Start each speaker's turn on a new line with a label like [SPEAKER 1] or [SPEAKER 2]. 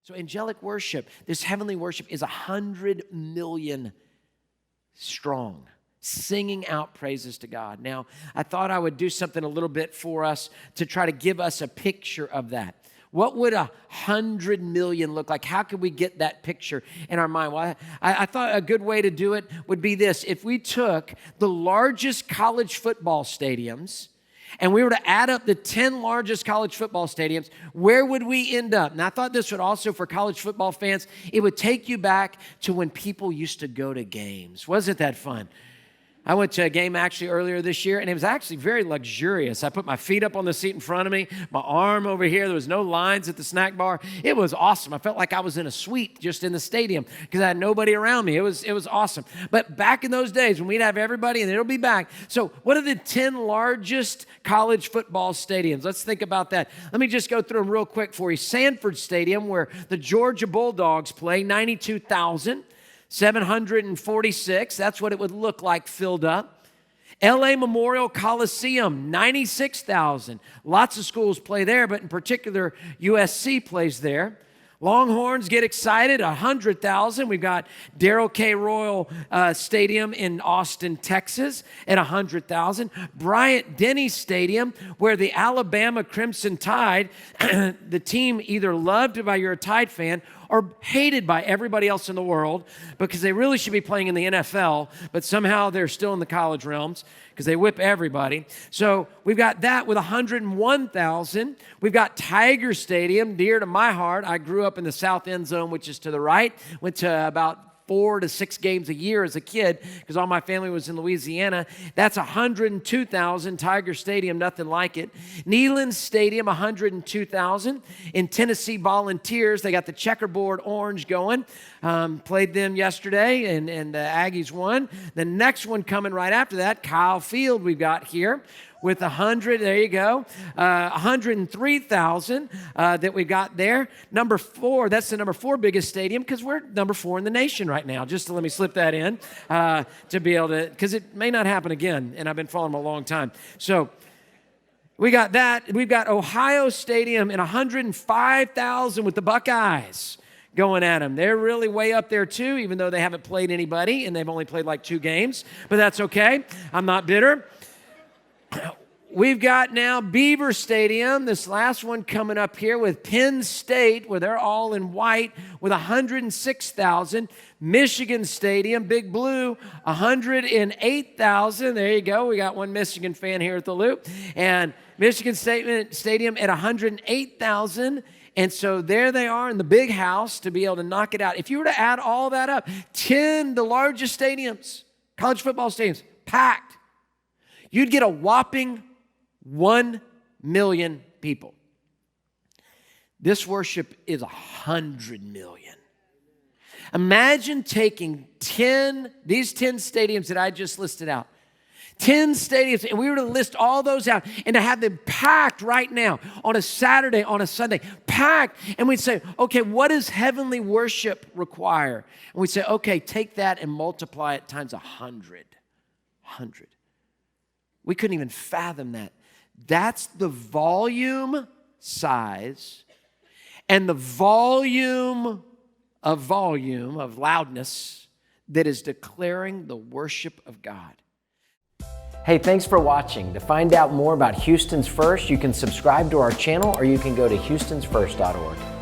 [SPEAKER 1] So angelic worship, this heavenly worship, is 100 million strong, singing out praises to God. Now, I thought I would do something a little bit for us to try to give us a picture of that. What would 100 million look like? How could we get that picture in our mind? Well, I thought a good way to do it would be this. If we took the largest college football stadiums and we were to add up the 10 largest college football stadiums, where would we end up? And I thought this would also, for college football fans, it would take you back to when people used to go to games. Wasn't that fun? I went to a game actually earlier this year, and it was actually very luxurious. I put my feet up on the seat in front of me, my arm over here. There was no lines at the snack bar. It was awesome. I felt like I was in a suite just in the stadium because I had nobody around me. It was awesome. But back in those days when we'd have everybody, and it'll be back. So what are the 10 largest college football stadiums? Let's think about that. Let me just go through them real quick for you. Sanford Stadium, where the Georgia Bulldogs play, 92,746. That's what it would look like filled up. LA Memorial Coliseum, 96,000. Lots of schools play there, but in particular, USC plays there. Longhorns get excited, 100,000. We've got Darrell K. Royal Stadium in Austin, Texas at 100,000. Bryant-Denny Stadium, where the Alabama Crimson Tide, the team either loved by you're a Tide fan or hated by everybody else in the world because they really should be playing in the NFL, but somehow they're still in the college realms because they whip everybody. So we've got that with 101,000. We've got Tiger Stadium, dear to my heart. I grew up in the south end zone, which is to the right. Went to about 4 to 6 games a year as a kid because all my family was in Louisiana. That's 102,000. Tiger Stadium, nothing like it. Neyland Stadium, 102,000. In Tennessee Volunteers, they got the checkerboard orange going. Played them yesterday, and the Aggies won. The next one coming right after that, Kyle Field we've got here, with 100, there you go, 103,000 that we got there. Number 4, that's the number 4 biggest stadium because we're number 4 in the nation right now. Just to let me slip that in to be able to, because it may not happen again, and I've been following them a long time. So we got that. We've got Ohio Stadium in 105,000 with the Buckeyes going at them. They're really way up there too, even though they haven't played anybody, and they've only played like 2 games, but that's okay. I'm not bitter. We've got now Beaver Stadium, this last one coming up here with Penn State, where they're all in white with 106,000. Michigan Stadium, Big Blue, 108,000. There you go. We got one Michigan fan here at the Loop. And Michigan Stadium at 108,000. And so there they are in the big house to be able to knock it out. If you were to add all that up, 10, the largest stadiums, college football stadiums, packed, you'd get a whopping 1 million people. This worship is 100 million. Imagine taking these 10 stadiums that I just listed out, 10 stadiums, and we were to list all those out and to have them packed right now on a Saturday, on a Sunday, packed. And we'd say, okay, what does heavenly worship require? And we'd say, okay, take that and multiply it times 100. 100. We couldn't even fathom that. That's the volume size and the volume of loudness that is declaring the worship of God. Hey, thanks for watching. To find out more about Houston's First, you can subscribe to our channel or you can go to houstonsfirst.org.